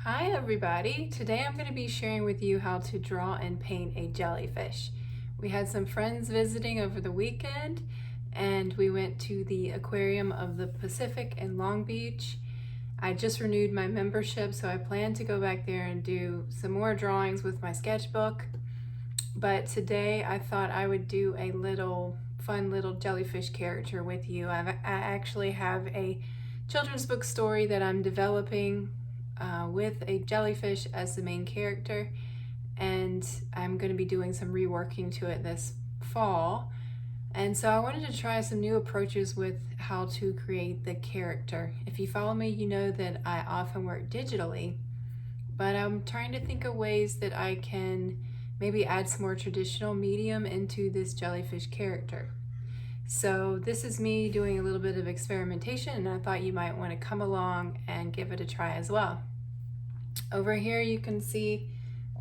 Hi everybody! Today I'm going to be sharing with you how to draw and paint a jellyfish. We had some friends visiting over the weekend and we went to the Aquarium of the Pacific in Long Beach. I just renewed my membership, so I plan to go back there and do some more drawings with my sketchbook. But today I thought I would do a fun little jellyfish character with you. I actually have a children's book story that I'm developing with a jellyfish as the main character, and I'm going to be doing some reworking to it this fall. And so I wanted to try some new approaches with how to create the character. If you follow me, you know that I often work digitally, but I'm trying to think of ways that I can maybe add some more traditional medium into this jellyfish character. So this is me doing a little bit of experimentation, and I thought you might want to come along and give it a try as well. Over here you can see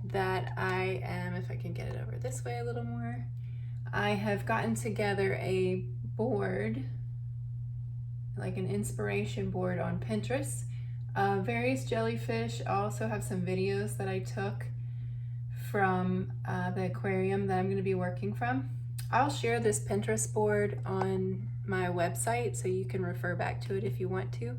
that I am, if I can get it over this way a little more, I have gotten together a board, like an inspiration board on Pinterest. Various jellyfish. I also have some videos that I took from the aquarium that I'm going to be working from. I'll share this Pinterest board on my website so you can refer back to it if you want to.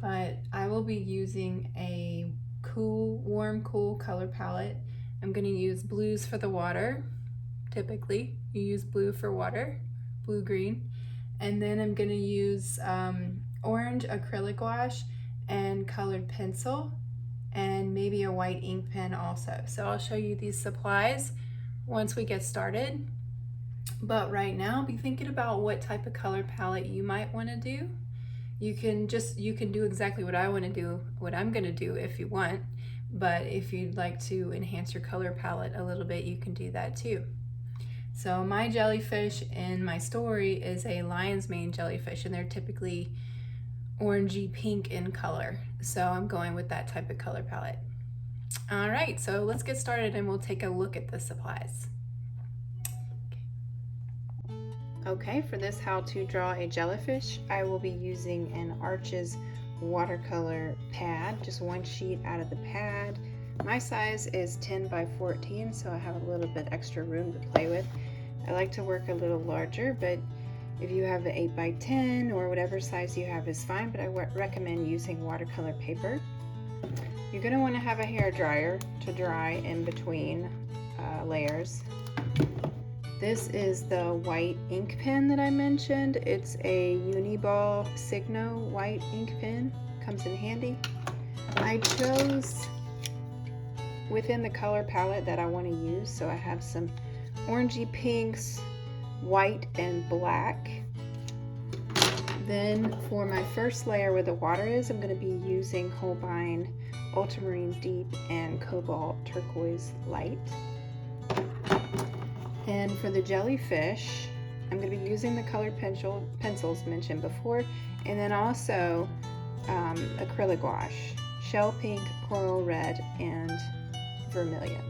But I will be using a warm, cool color palette. I'm going to use blues for the water. Typically, you use blue for water, blue-green. And then I'm going to use orange Acryla Gouache and colored pencil, and maybe a white ink pen also. So I'll show you these supplies once we get started. But right now, be thinking about what type of color palette you might want to do. You can do exactly what I want to do, what I'm going to do if you want, but if you'd like to enhance your color palette a little bit, you can do that too. So my jellyfish in my story is a lion's mane jellyfish, and they're typically orangey pink in color. So I'm going with that type of color palette. All right, so let's get started and we'll take a look at the supplies. Okay, for this how to draw a jellyfish, I will be using an Arches watercolor pad, just one sheet out of the pad. My size is 10 by 14, so I have a little bit extra room to play with. I like to work a little larger, but if you have the 8 by 10 or whatever size you have is fine, but I recommend using watercolor paper. You're going to want to have a hair dryer to dry in between layers. This is the white ink pen that I mentioned. It's a Uniball Signo white ink pen. Comes in handy. I chose within the color palette that I want to use, so I have some orangey pinks, white, and black. Then for my first layer where the water is, I'm going to be using Holbein Ultramarine Deep and Cobalt Turquoise Light. And for the jellyfish, I'm going to be using the colored pencils mentioned before, and then also Acryla Gouache, shell pink, coral red, and vermilion.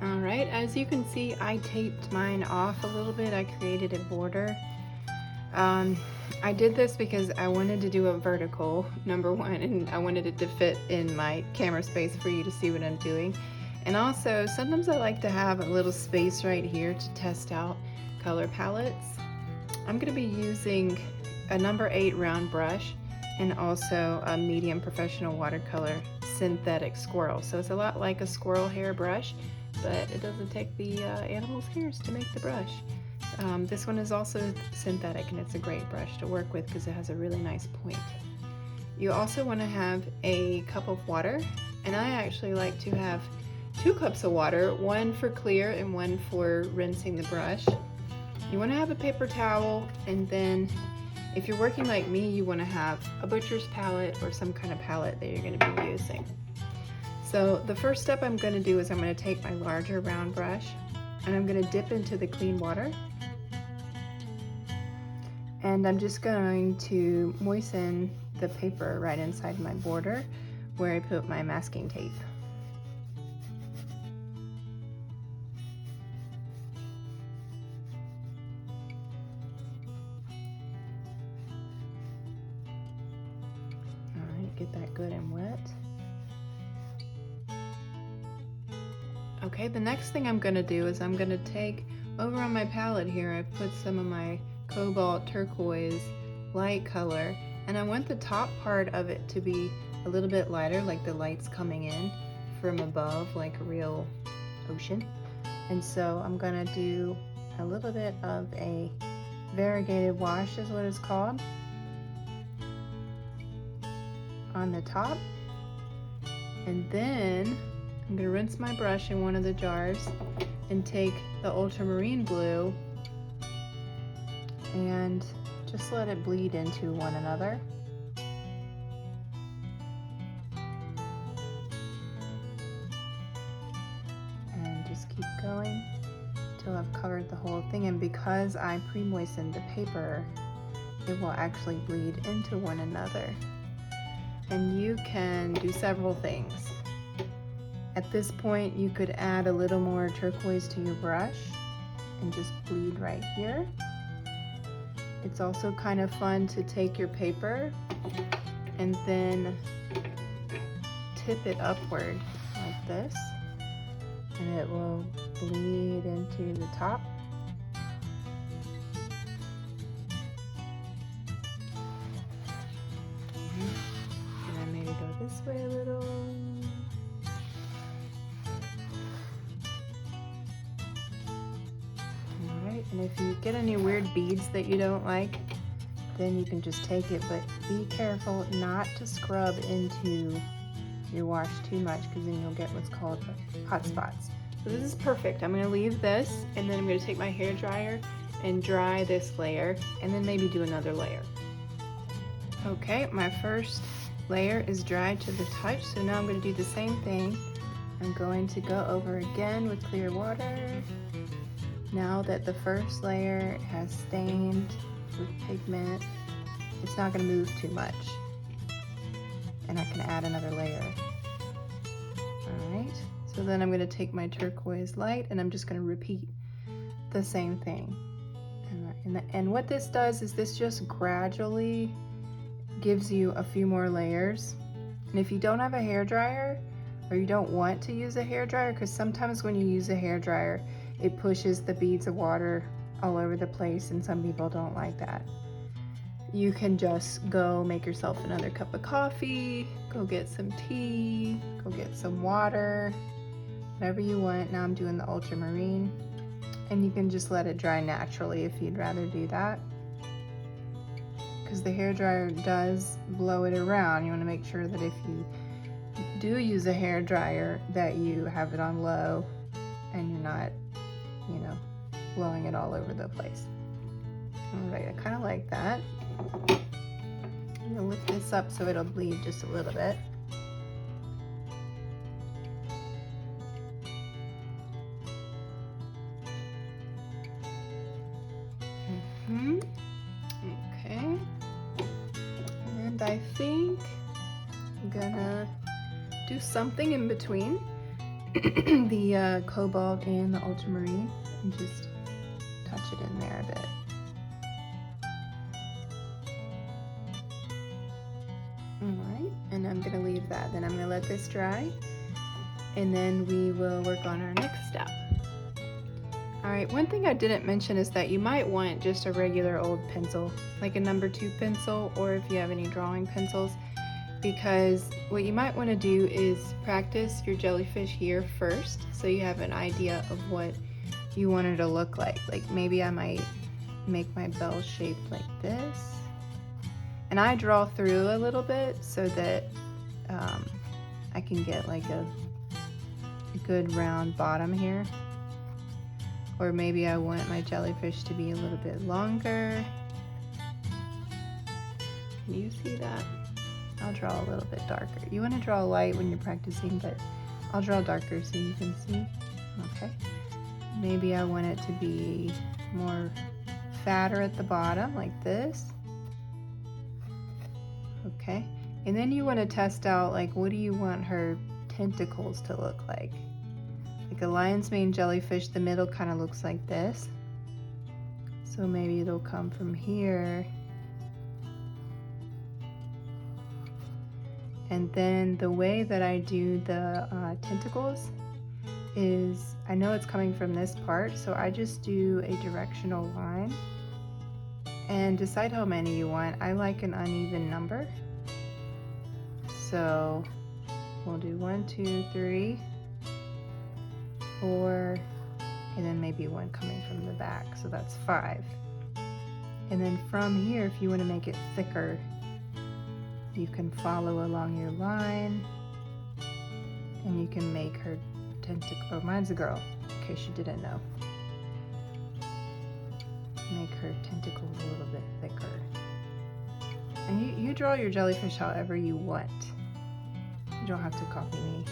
Alright, as you can see, I taped mine off a little bit. I created a border. I did this because I wanted to do a vertical, number one, and I wanted it to fit in my camera space for you to see what I'm doing. And also, sometimes I like to have a little space right here to test out color palettes. I'm going to be using a number 8 round brush and also a medium professional watercolor synthetic squirrel. So it's a lot like a squirrel hair brush, but it doesn't take the animal's hairs to make the brush. This one is also synthetic, and it's a great brush to work with because it has a really nice point. You also want to have a cup of water, and I actually like to have 2 cups of water, one for clear and one for rinsing the brush. You want to have a paper towel, and then if you're working like me, you want to have a butcher's palette or some kind of palette that you're going to be using. So the first step I'm going to do is I'm going to take my larger round brush and I'm going to dip into the clean water, and I'm just going to moisten the paper right inside my border where I put my masking tape. get that good and wet. Okay, the next thing I'm gonna do is I'm gonna take, over on my palette here, I put some of my cobalt turquoise light color, and I want the top part of it to be a little bit lighter, like the light's coming in from above, like a real ocean. And so I'm gonna do a little bit of a variegated wash is what it's called on the top. And then I'm gonna rinse my brush in one of the jars and take the ultramarine blue and just let it bleed into one another. And just keep going until I've covered the whole thing. And because I pre-moistened the paper, it will actually bleed into one another. And you can do several things. At this point, you could add a little more turquoise to your brush and just bleed right here. It's also kind of fun to take your paper and then tip it upward like this, and it will bleed into the top. And then maybe go this way a little. And if you get any weird beads that you don't like, then you can just take it, but be careful not to scrub into your wash too much, because then you'll get what's called hot spots. So this is perfect. I'm going to leave this, and then I'm going to take my hair dryer and dry this layer, and then maybe do another layer. Okay, my first layer is dried to the touch, so now I'm going to do the same thing. I'm going to go over again with clear water. Now that the first layer has stained with pigment, it's not going to move too much. And I can add another layer. Alright, so then I'm going to take my turquoise light and I'm just going to repeat the same thing. And what this does is this just gradually gives you a few more layers. And if you don't have a hairdryer, or you don't want to use a hairdryer, because sometimes when you use a hairdryer, it pushes the beads of water all over the place, and some people don't like that. You can just go make yourself another cup of coffee, go get some tea, go get some water, whatever you want. Now I'm doing the ultramarine, and you can just let it dry naturally if you'd rather do that, because the hairdryer does blow it around. You want to make sure that if you do use a hairdryer that you have it on low and you're not, you know, blowing it all over the place. All right, I kind of like that. I'm gonna lift this up so it'll bleed just a little bit. Okay, and I think I'm gonna do something in between the cobalt and the ultramarine, and just touch it in there a bit. Alright, and I'm gonna leave that. Then I'm gonna let this dry, and then we will work on our next step. Alright, one thing I didn't mention is that you might want just a regular old pencil, like a number 2 pencil, or if you have any drawing pencils, because what you might want to do is practice your jellyfish here first, so you have an idea of what you want it to look like. Like maybe I might make my bell shaped like this, and I draw through a little bit so that I can get like a good round bottom here. Or maybe I want my jellyfish to be a little bit longer. Can you see that? I'll draw a little bit darker. You want to draw light when you're practicing, but I'll draw darker so you can see. Okay. Maybe I want it to be more fatter at the bottom, like this. Okay. And then you want to test out, like, what do you want her tentacles to look like? Like a lion's mane jellyfish, the middle kind of looks like this. So maybe it'll come from here And then the way that I do the tentacles is, I know it's coming from this part, so I just do a directional line and decide how many you want. I like an uneven number, so we'll do 1, 2, 3, 4, and then maybe one coming from the back, so that's 5. And then from here, if you want to make it thicker, you can follow along your line and you can make her tentacle. Oh, mine's a girl, in case you didn't know. Make her tentacles a little bit thicker. And you draw your jellyfish however you want. You don't have to copy me.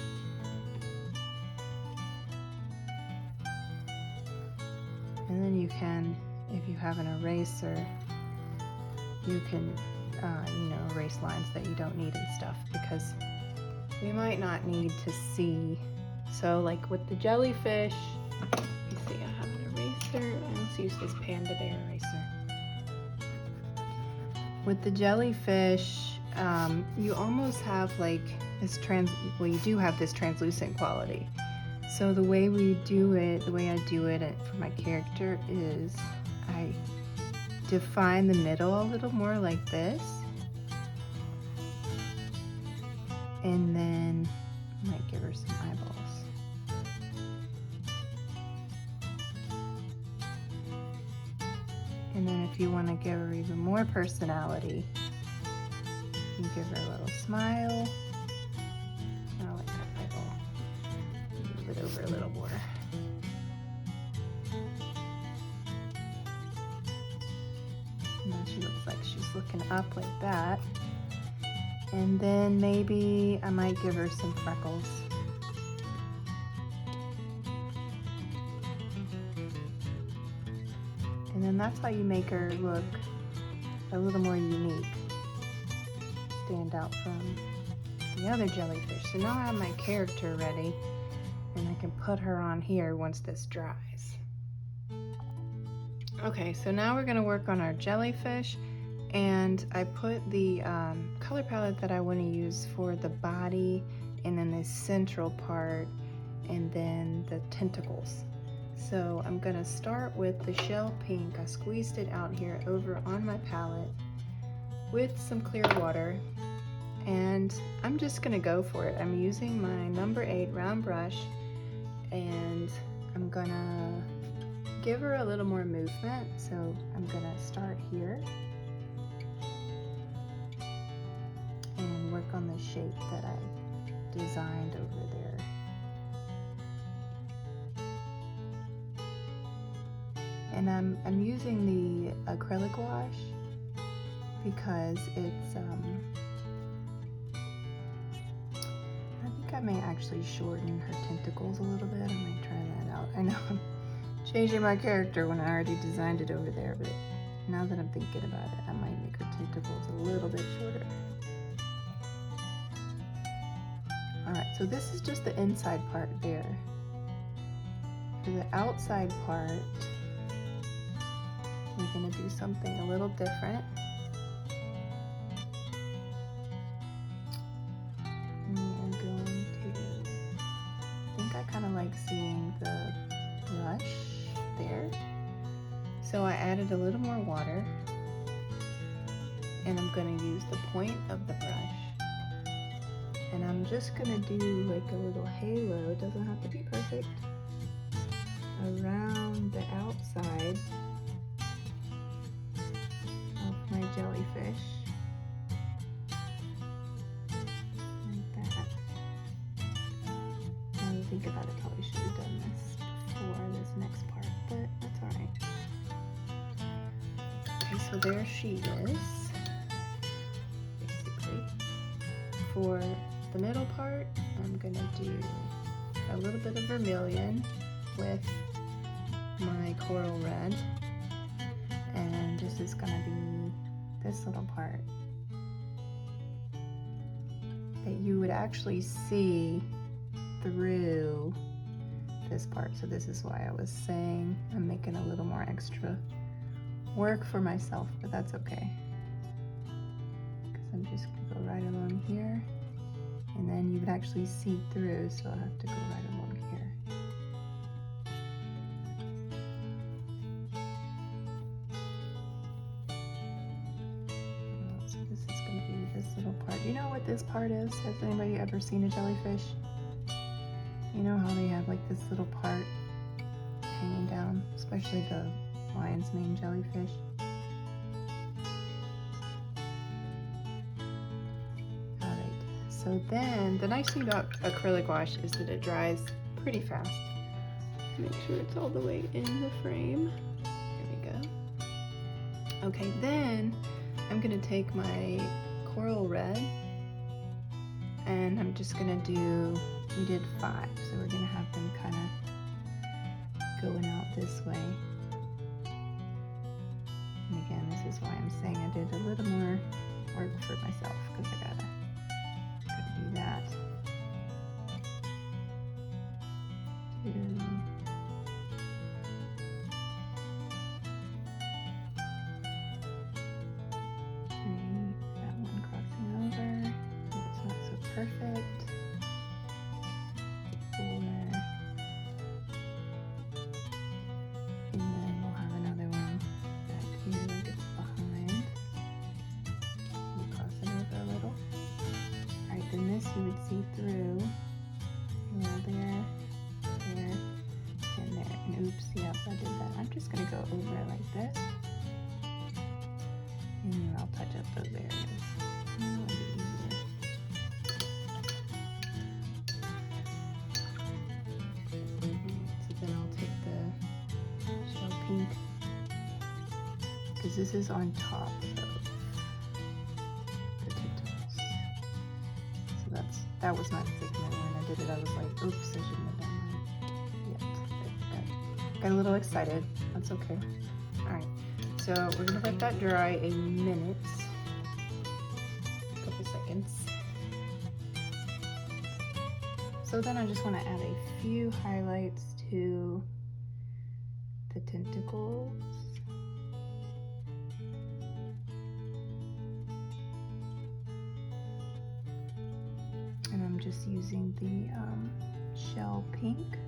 And then you can, if you have an eraser, you can erase lines that you don't need and stuff, because we might not need to see. So like with the jellyfish, let me see, I have an eraser. Let's use this Panda Bear eraser. With the jellyfish, you almost have like this you do have this translucent quality. So the way we do it, the way I do it for my character is I define the middle a little more like this. And then I might give her some eyeballs. And then if you want to give her even more personality, you give her a little smile. I like that eyeball. Move it over a little more. And then she looks like she's looking up like that. And then maybe I might give her some freckles. And then that's how you make her look a little more unique. Stand out from the other jellyfish. So now I have my character ready, and I can put her on here once this dries. Okay, so now we're gonna work on our jellyfish. And I put the color palette that I want to use for the body, and then this central part, and then the tentacles. So I'm going to start with the shell pink. I squeezed it out here over on my palette with some clear water, and I'm just going to go for it. I'm using my number 8 round brush, and I'm going to give her a little more movement. So I'm going to start here and work on the shape that I designed over there. And I'm using the Acryla Gouache because it's I think I may actually shorten her tentacles a little bit. I might try that out. I know I'm changing my character when I already designed it over there, but now that I'm thinking about it, I might make her tentacles a little bit shorter. Alright, so this is just the inside part there. For the outside part, we're going to do something a little different. We are going to, I think I kind of like seeing the brush there. So I added a little more water, and I'm going to use the point of the brush. And I'm just going to do like a little halo, it doesn't have to be perfect, around the outside of my jellyfish. Like that. Now to think about it, probably should have done this before this next part, but that's alright. Okay, so there she is, basically. For the middle part, I'm going to do a little bit of vermilion with my coral red, and this is going to be this little part that you would actually see through this part. So this is why I was saying I'm making a little more extra work for myself, but that's okay, because I'm just going to go right along here. actually see through, so I'll have to go right along here. So this is going to be this little part. You know what this part is? Has anybody ever seen a jellyfish? You know how they have like this little part hanging down, especially the lion's mane jellyfish. So then, the nice thing about acrylic gouache is that it dries pretty fast. Make sure it's all the way in the frame. There we go. Okay, then I'm gonna take my coral red and I'm just gonna do, we did 5, so we're gonna have them kind of going out this way. And again, this is why I'm saying I did a little more work for myself, because I gotta do that. 2. 3. That one crossing over. It's not so perfect. 4. And then we'll have another one back here that's behind. We'll cross it over a little. Alright, then this you would see through. There, there, and there. And oops, yep, I did that. I'm just going to go over it like this. And then I'll touch up those areas. That'll be easier. So then I'll take the shell pink, because this is on top of the tentacles. So that was my Signo. When I did it, I was like, oops, I shouldn't have done that yet. Got a little excited. That's okay. Alright, so we're going to let that dry a minute. A couple seconds. So then I just want to add a few highlights to the tentacles. And I'm just using the shell pink.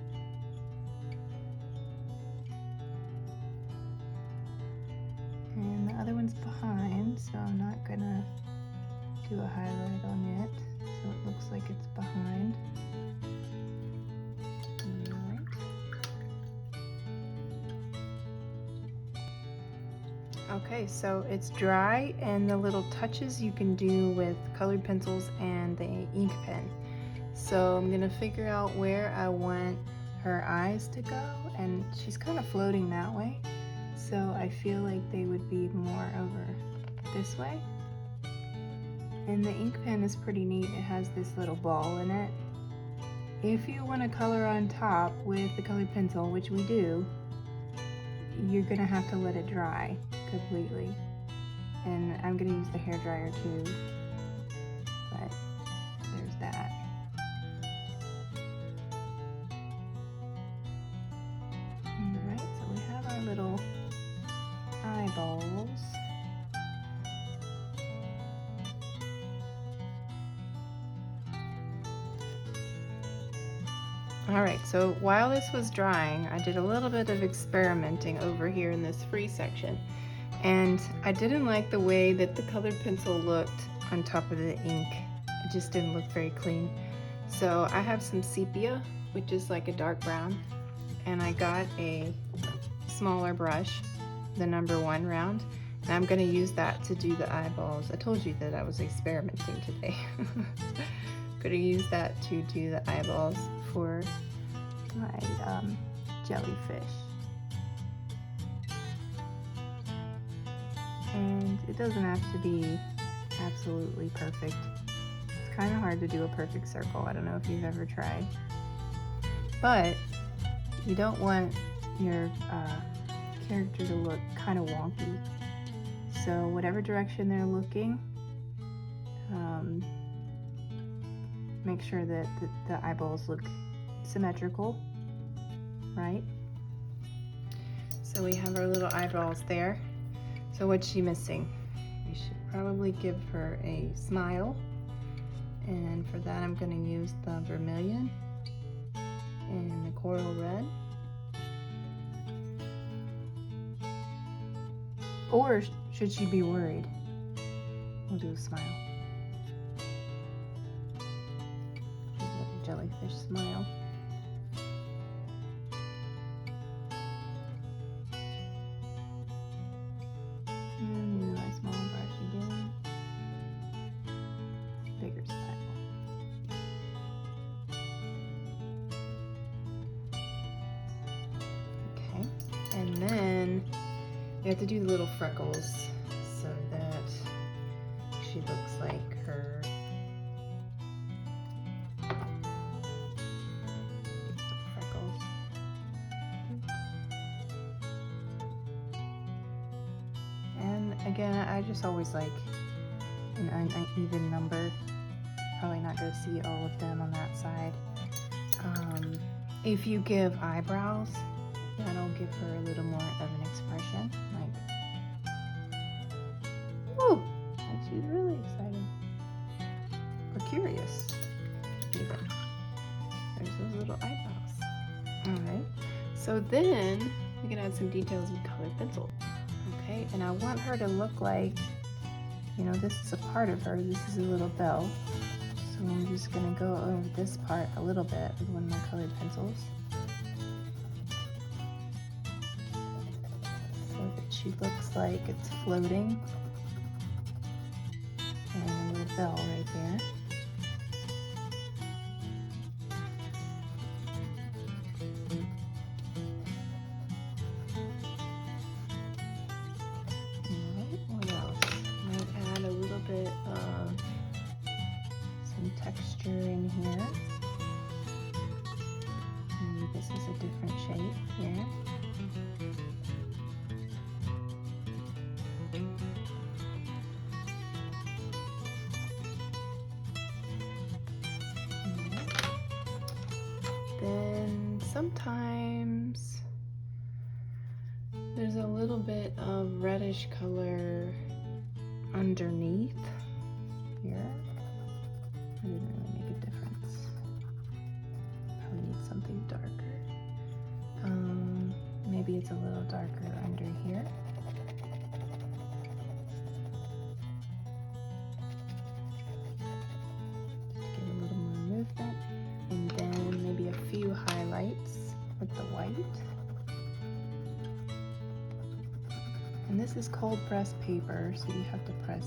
And the other one's behind, so I'm not gonna do a highlight on it, so it looks like it's behind. Alright. Okay, so it's dry, and the little touches you can do with colored pencils and the ink pen. So I'm gonna figure out where I want her eyes to go, and she's kind of floating that way. So I feel like they would be more over this way. And the ink pen is pretty neat. It has this little ball in it. If you want to color on top with the colored pencil, which we do, you're gonna have to let it dry completely. And I'm gonna use the hairdryer too, but there's that. Alright, so we have our little eyeballs. Alright, so while this was drying, I did a little bit of experimenting over here in this free section. And I didn't like the way that the colored pencil looked on top of the ink. It just didn't look very clean. So I have some sepia, which is like a dark brown. And I got a smaller brush, the number 1 round, and I'm going to use that to do the eyeballs. I told you that I was experimenting today. Going to use that to do the eyeballs for my jellyfish. And it doesn't have to be absolutely perfect. It's kind of hard to do a perfect circle. I don't know if you've ever tried. But you don't want your character to look kind of wonky. So whatever direction they're looking, make sure that the eyeballs look symmetrical, right? So we have our little eyeballs there. So what's she missing? We should probably give her a smile And for that, I'm going to use the vermilion and the coral red. Or should she be worried? We'll do a smile. A jellyfish smile. And use my small brush again. Bigger smile. Okay, and then you have to do the little freckles so that she looks like her freckles. And again, I just always like an uneven number. Probably not going to see all of them on that side. If you give eyebrows, that'll give her a little more of an expression. Ooh, like she's really excited. Or curious, even. There's those little eyebrows. Alright, so then we can add some details with colored pencil. Okay, and I want her to look like, you know, this is a part of her. This is a little bell. So I'm just going to go over this part a little bit with one of my colored pencils. So that she looks like it's floating. And a little bell right there. Alright, what else? Might add a little bit of some texture in here. Maybe this is a different shape here. Then sometimes there's a little bit of reddish color underneath here. It didn't really make a difference. Probably need something darker. Maybe it's a little darker under here. Just get a little more movement. And then maybe a few highlights with the white. And this is cold pressed paper, so you have to press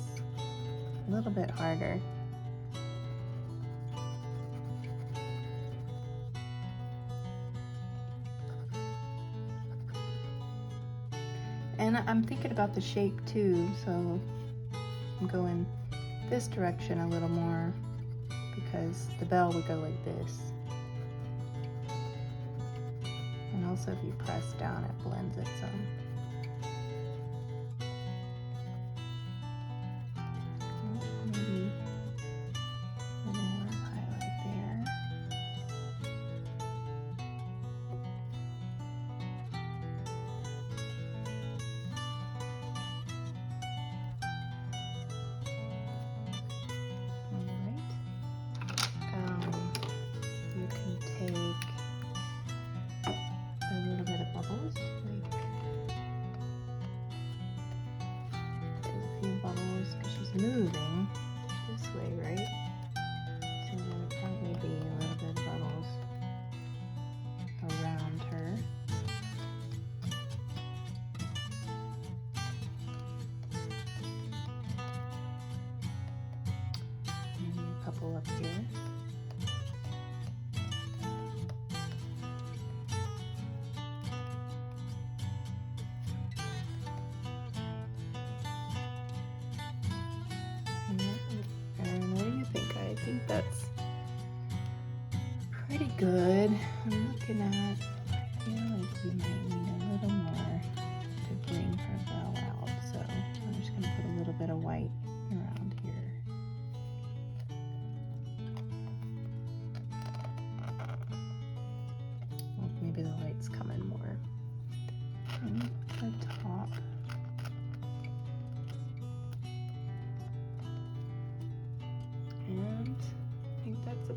a little bit harder. And I'm thinking about the shape too, so I'm going this direction a little more because the bell would go like this. And also if you press down, it blends it some. Maybe a little more highlight there. You can take a little bit of bubbles, like there's a few bubbles because she's moving this way, right? So there would probably be a little bit of bubbles around her. Maybe a couple up here. And what do you think? I think that's pretty good. I'm looking at, I feel like we might need a little more to bring her bell out. So I'm just going to put a little bit of white around here. Well, maybe the light's coming more from the top. And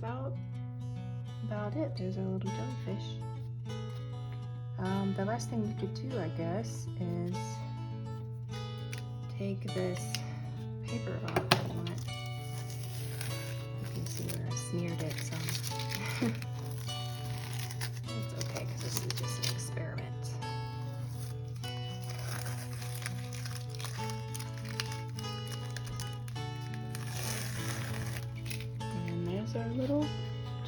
about it. There's our little jellyfish. The last thing you could do, I guess, is take this paper off if you want. You can see where I smeared it some. It's okay because this is just an experiment. And there's our little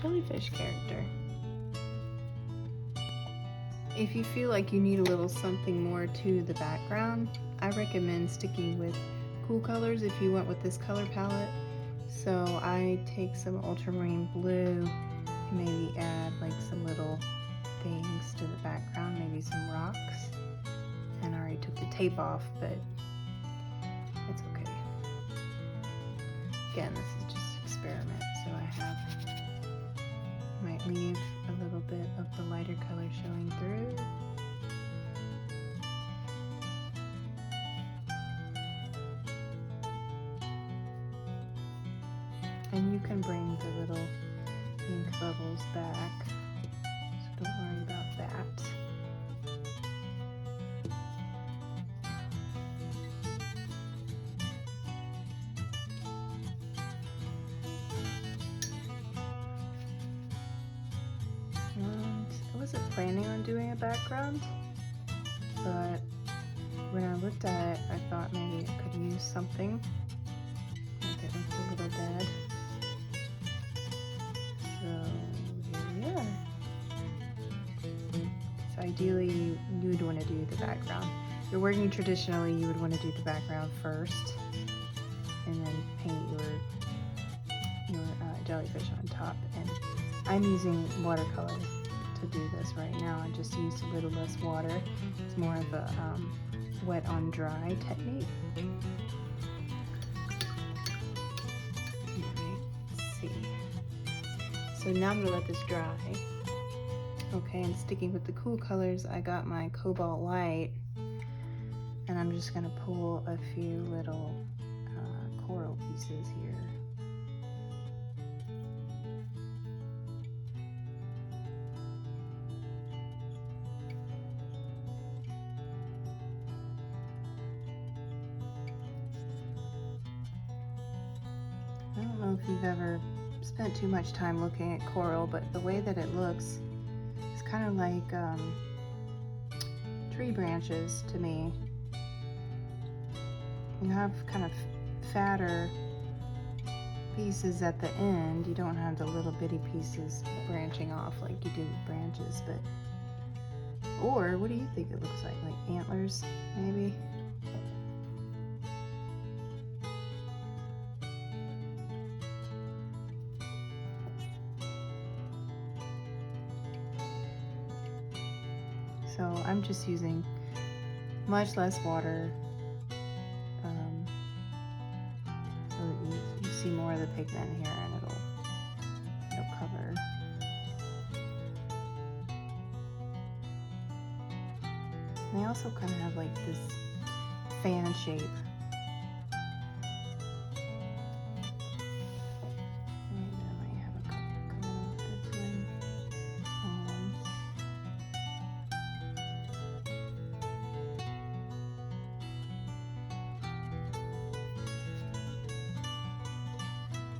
jellyfish character. If you feel like you need a little something more to the background, I recommend sticking with cool colors if you went with this color palette. So I take some ultramarine blue and maybe add like some little things to the background, maybe some rocks. And I already took the tape off, but it's okay. Again, this is just an experiment, so I might leave a little bit of the lighter color showing through. And you can bring the little ink bubbles back, so don't worry about that. And I wasn't planning on doing a background, but when I looked at it, I thought maybe I could use something. Like it looked a little dead. So here we are. So ideally you would want to do the background. If you're working traditionally, you would want to do the background first and then paint your jellyfish on top. And I'm using watercolor to do this right now. I just used a little less water. It's more of a wet on dry technique. Let's see. So now I'm gonna let this dry. Okay, and sticking with the cool colors, I got my cobalt light, and I'm just gonna pull a few little coral pieces here. I don't know if you've ever spent too much time looking at coral, but the way that it looks is kind of like tree branches to me. You have kind of fatter pieces at the end. You don't have the little bitty pieces branching off like you do with branches, but or what do you think it looks like antlers maybe? So I'm just using much less water so that you see more of the pigment here, and it'll cover. And they also kind of have like this fan shape.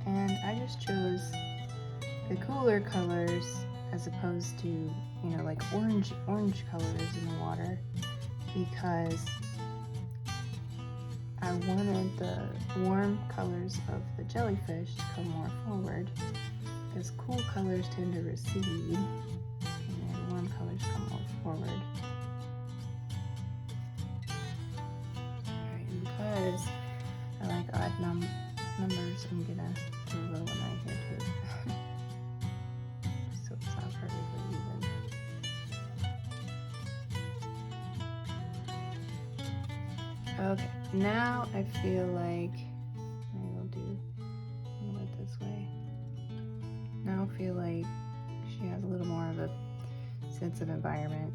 And I just chose the cooler colors as opposed to, you know, like orange colors in the water, because I wanted the warm colors of the jellyfish to come more forward, because cool colors tend to recede and warm colors come more forward. Alright, and because I like odd numbers, I'm gonna do a little one right here too. Just so it's not perfectly even. Okay, now I feel like maybe I'll do a little bit this way. Now I feel like she has a little more of a sense of environment.